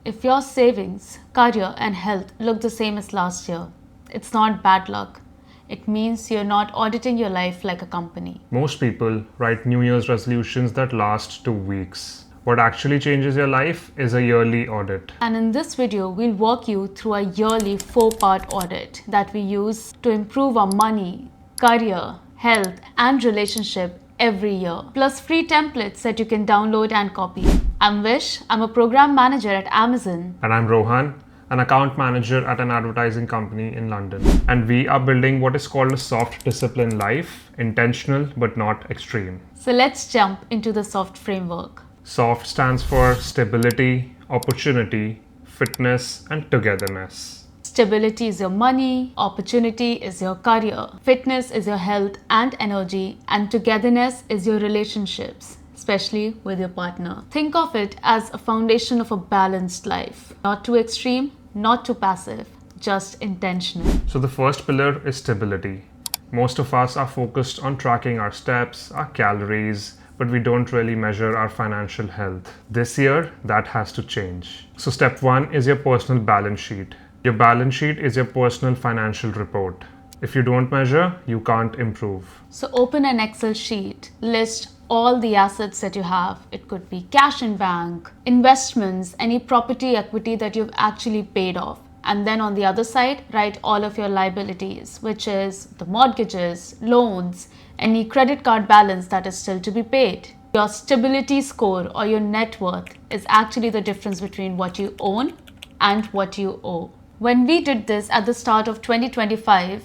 If your savings, career, and health look the same as last year, it's not bad luck. It means you're not auditing your life like a company. Most people write New Year's resolutions that last 2 weeks. What actually changes your life is a yearly audit. And in this video, we'll walk you through a yearly 4-part audit that we use to improve our money, career, health, and relationship every year, plus free templates that you can download and copy. I'm Vish, I'm a program manager at Amazon. And I'm Rohan, an account manager at an advertising company in London. And we are building what is called a soft discipline life, intentional but not extreme. So let's jump into the SOFT framework. SOFT stands for stability, opportunity, fitness, and togetherness. Stability is your money, opportunity is your career, fitness is your health and energy, and togetherness is your relationships, especially with your partner. Think of it as a foundation of a balanced life. Not too extreme, not too passive, just intentional. So the first pillar is stability. Most of us are focused on tracking our steps, our calories, but we don't really measure our financial health. This year, that has to change. So step 1 is your personal balance sheet. Your balance sheet is your personal financial report. If you don't measure, you can't improve. So open an Excel sheet, list all the assets that you have. It could be cash in bank, investments, any property equity that you've actually paid off. And then on the other side, write all of your liabilities, which is the mortgages, loans, any credit card balance that is still to be paid. Your stability score or your net worth is actually the difference between what you own and what you owe. When we did this at the start of 2025,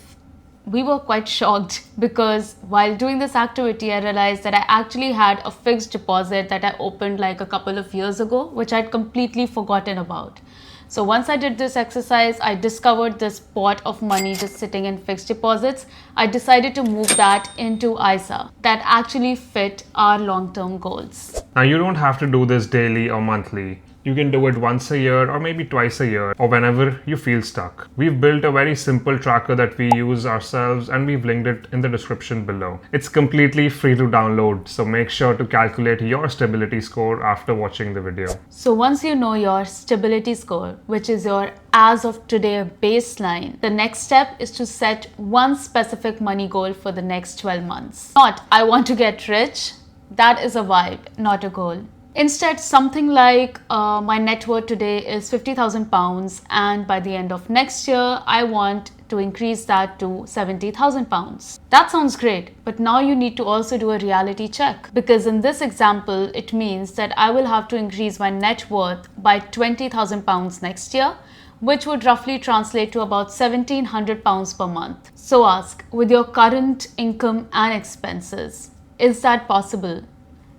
we were quite shocked because while doing this activity, I realized that I actually had a fixed deposit that I opened like a couple of years ago, which I'd completely forgotten about. So once I did this exercise, I discovered this pot of money just sitting in fixed deposits. I decided to move that into ISA that actually fit our long-term goals. Now you don't have to do this daily or monthly. You can do it once a year or maybe twice a year or whenever you feel stuck. We've built a very simple tracker that we use ourselves and we've linked it in the description below. It's completely free to download, so make sure to calculate your stability score after watching the video. So once you know your stability score, which is your as of today baseline, the next step is to set one specific money goal for the next 12 months. Not, I want to get rich. That is a vibe, not a goal. Instead, something like my net worth today is £50,000 and by the end of next year, I want to increase that to £70,000. That sounds great, but now you need to also do a reality check because in this example, it means that I will have to increase my net worth by £20,000 next year, which would roughly translate to about £1,700 per month. So ask, with your current income and expenses, is that possible?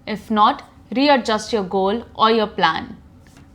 If not, readjust your goal or your plan.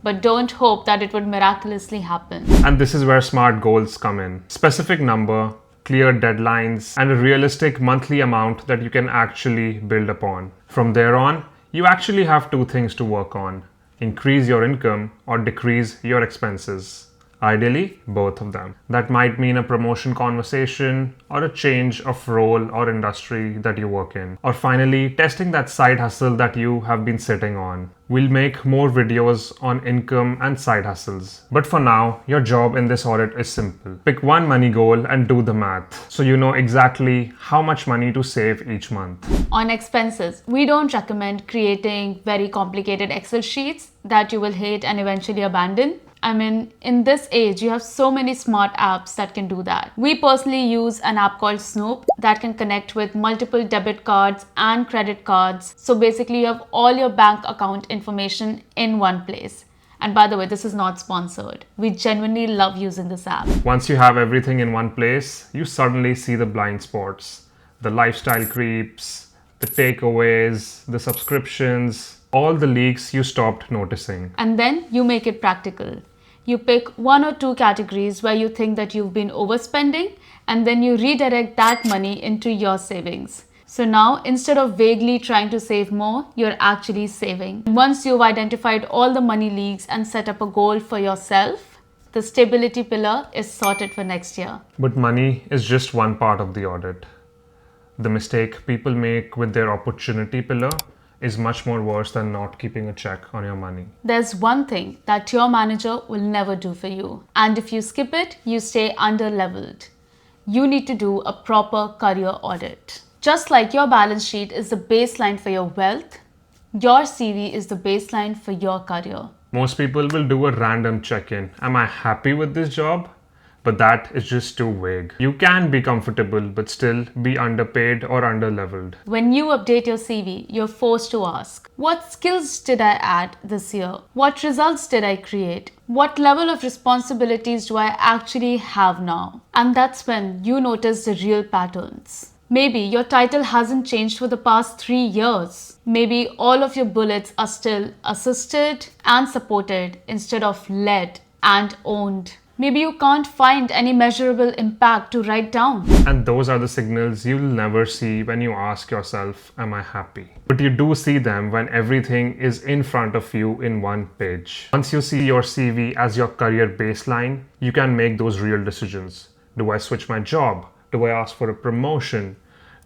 But don't hope that it would miraculously happen. And this is where SMART goals come in. Specific number, clear deadlines, and a realistic monthly amount that you can actually build upon. From there on, you actually have 2 things to work on. Increase your income or decrease your expenses. Ideally, both of them. That might mean a promotion conversation or a change of role or industry that you work in. Or finally, testing that side hustle that you have been sitting on. We'll make more videos on income and side hustles. But for now, your job in this audit is simple. Pick one money goal and do the math, so you know exactly how much money to save each month. On expenses, we don't recommend creating very complicated Excel sheets that you will hate and eventually abandon. I mean, in this age, you have so many smart apps that can do that. We personally use an app called Snoop that can connect with multiple debit cards and credit cards. So basically, you have all your bank account information in one place. And by the way, this is not sponsored. We genuinely love using this app. Once you have everything in one place, you suddenly see the blind spots, the lifestyle creeps, the takeaways, the subscriptions, all the leaks you stopped noticing. And then you make it practical. You pick 1 or 2 categories where you think that you've been overspending, and then you redirect that money into your savings. So now, instead of vaguely trying to save more, you're actually saving. Once you've identified all the money leaks and set up a goal for yourself, the stability pillar is sorted for next year. But money is just one part of the audit. The mistake people make with their opportunity pillar is much more worse than not keeping a check on your money. There's one thing that your manager will never do for you. And if you skip it, you stay under-leveled. You need to do a proper career audit. Just like your balance sheet is the baseline for your wealth, your CV is the baseline for your career. Most people will do a random check-in. Am I happy with this job? But that is just too vague. You can be comfortable but still be underpaid or underleveled. When you update your CV, you're forced to ask, what skills did I add this year? What results did I create? What level of responsibilities do I actually have now? And that's when you notice the real patterns. Maybe your title hasn't changed for the past 3 years. Maybe all of your bullets are still assisted and supported instead of led and owned. Maybe you can't find any measurable impact to write down. And those are the signals you'll never see when you ask yourself, am I happy? But you do see them when everything is in front of you in one page. Once you see your CV as your career baseline, you can make those real decisions. Do I switch my job? Do I ask for a promotion?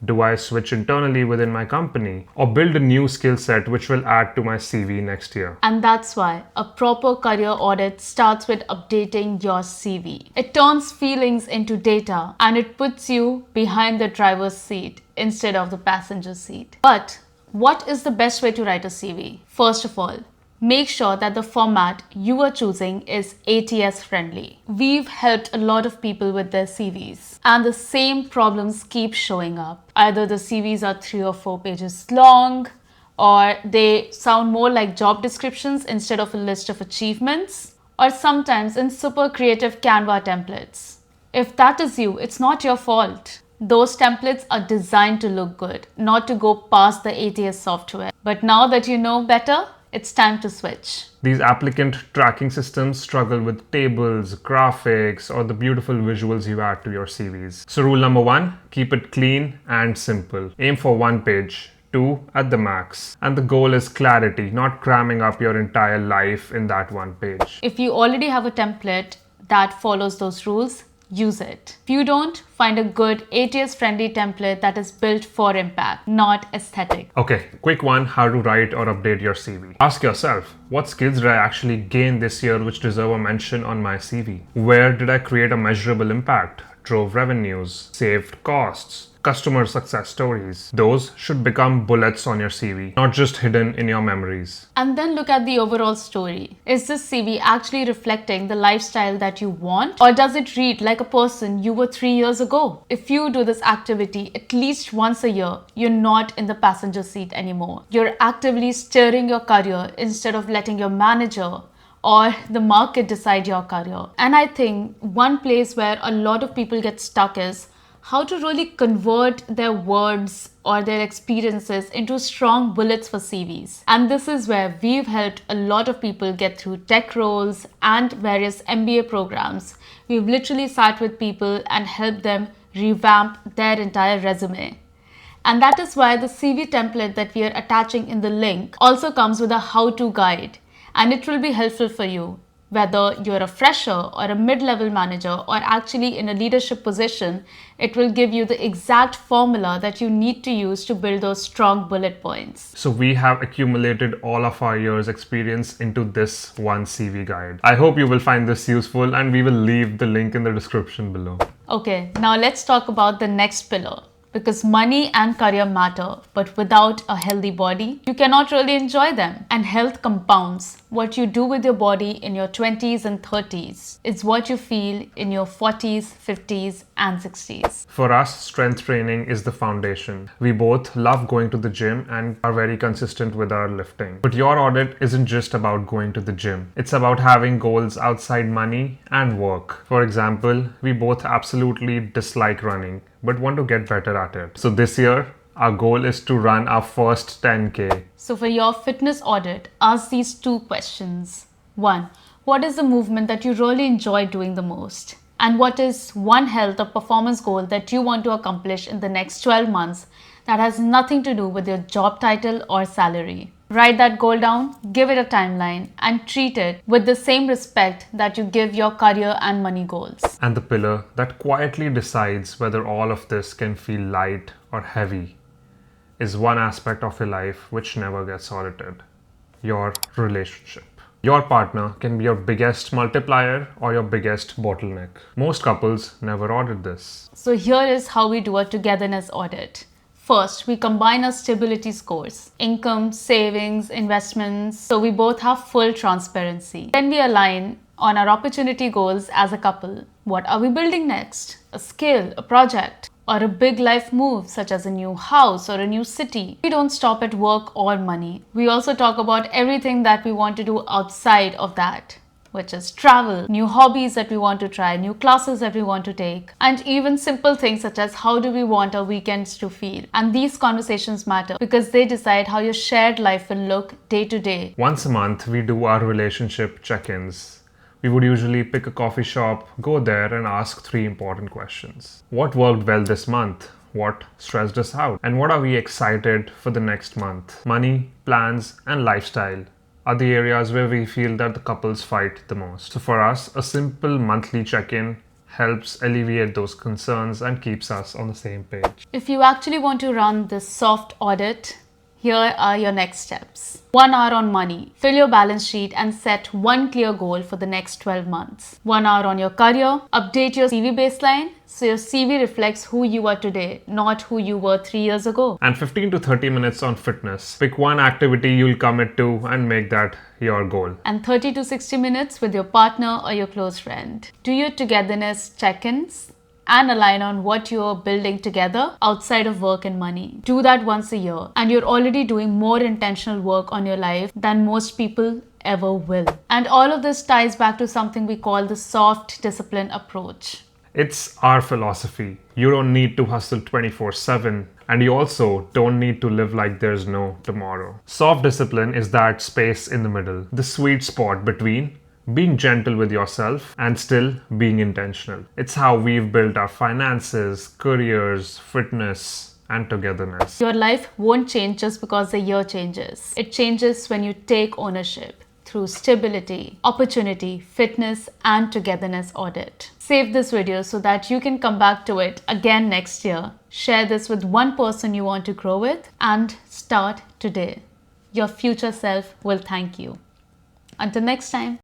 Do I switch internally within my company? Or build a new skill set which will add to my CV next year? And that's why a proper career audit starts with updating your CV. It turns feelings into data and it puts you behind the driver's seat instead of the passenger seat. But what is the best way to write a CV? First of all, make sure that the format you are choosing is ATS friendly. We've helped a lot of people with their CVs and the same problems keep showing up. Either the CVs are 3 or 4 pages long, or they sound more like job descriptions instead of a list of achievements, or sometimes in super creative Canva templates. If that is you, it's not your fault. Those templates are designed to look good, not to go past the ATS software. But now that you know better, it's time to switch. These applicant tracking systems struggle with tables, graphics, or the beautiful visuals you add to your CVs. So rule number 1, keep it clean and simple. Aim for 1 page, 2 at the max. And the goal is clarity, not cramming up your entire life in that 1 page. If you already have a template that follows those rules, use it. If you don't, find a good ATS-friendly template that is built for impact, not aesthetic. Okay, quick one, how to write or update your CV. Ask yourself, what skills did I actually gain this year which deserve a mention on my CV? Where did I create a measurable impact? Drove revenues, saved costs, customer success stories. Those should become bullets on your CV, not just hidden in your memories. And then look at the overall story. Is this CV actually reflecting the lifestyle that you want? Or does it read like a person you were 3 years ago? If you do this activity at least once a year, you're not in the passenger seat anymore. You're actively steering your career instead of letting your manager or the market decide your career. And I think one place where a lot of people get stuck is how to really convert their words or their experiences into strong bullets for CVs. And this is where we've helped a lot of people get through tech roles and various MBA programs. We've literally sat with people and helped them revamp their entire resume. And that is why the CV template that we are attaching in the link also comes with a how-to guide. And it will be helpful for you, whether you're a fresher or a mid-level manager or actually in a leadership position. It will give you the exact formula that you need to use to build those strong bullet points. So we have accumulated all of our years' experience into this one CV guide. I hope you will find this useful and we will leave the link in the description below. Okay, now let's talk about the next pillar. Because money and career matter, but without a healthy body, you cannot really enjoy them. And health compounds. What you do with your body in your 20s and 30s is what you feel in your 40s, 50s, and 60s. For us, strength training is the foundation. We both love going to the gym and are very consistent with our lifting. But your audit isn't just about going to the gym. It's about having goals outside money and work. For example, we both absolutely dislike running, but want to get better at it. So this year, our goal is to run our first 10K. So for your fitness audit, ask these 2 questions. 1. What is the movement that you really enjoy doing the most? And what is one health or performance goal that you want to accomplish in the next 12 months that has nothing to do with your job title or salary? Write that goal down, give it a timeline, and treat it with the same respect that you give your career and money goals. And the pillar that quietly decides whether all of this can feel light or heavy is one aspect of your life which never gets audited: your relationship. Your partner can be your biggest multiplier or your biggest bottleneck. Most couples never audit this. So here is how we do a togetherness audit. First, we combine our stability scores: income, savings, investments, so we both have full transparency. Then we align on our opportunity goals as a couple. What are we building next? A skill, a project, or a big life move such as a new house or a new city. We don't stop at work or money. We also talk about everything that we want to do outside of that, which is travel, new hobbies that we want to try, new classes that we want to take, and even simple things such as how do we want our weekends to feel. And these conversations matter because they decide how your shared life will look day to day. Once a month, we do our relationship check-ins. We would usually pick a coffee shop, go there and ask 3 important questions. What worked well this month? What stressed us out? And what are we excited for the next month? Money, plans, and lifestyle are the areas where we feel that the couples fight the most. So for us, a simple monthly check-in helps alleviate those concerns and keeps us on the same page. If you actually want to run this soft audit, here are your next steps. 1 hour on money. Fill your balance sheet and set one clear goal for the next 12 months. 1 hour on your career. Update your CV baseline so your CV reflects who you are today, not who you were 3 years ago. And 15 to 30 minutes on fitness. Pick one activity you'll commit to and make that your goal. And 30 to 60 minutes with your partner or your close friend. Do your togetherness check-ins and align on what you're building together outside of work and money. Do that once a year, and you're already doing more intentional work on your life than most people ever will. And all of this ties back to something we call the soft discipline approach. It's our philosophy. You don't need to hustle 24/7, and you also don't need to live like there's no tomorrow. Soft discipline is that space in the middle, the sweet spot between being gentle with yourself and still being intentional. It's how we've built our finances, careers, fitness, and togetherness. Your life won't change just because the year changes. It changes when you take ownership through stability, opportunity, fitness, and togetherness audit. Save this video so that you can come back to it again next year. Share this with one person you want to grow with and start today. Your future self will thank you. Until next time.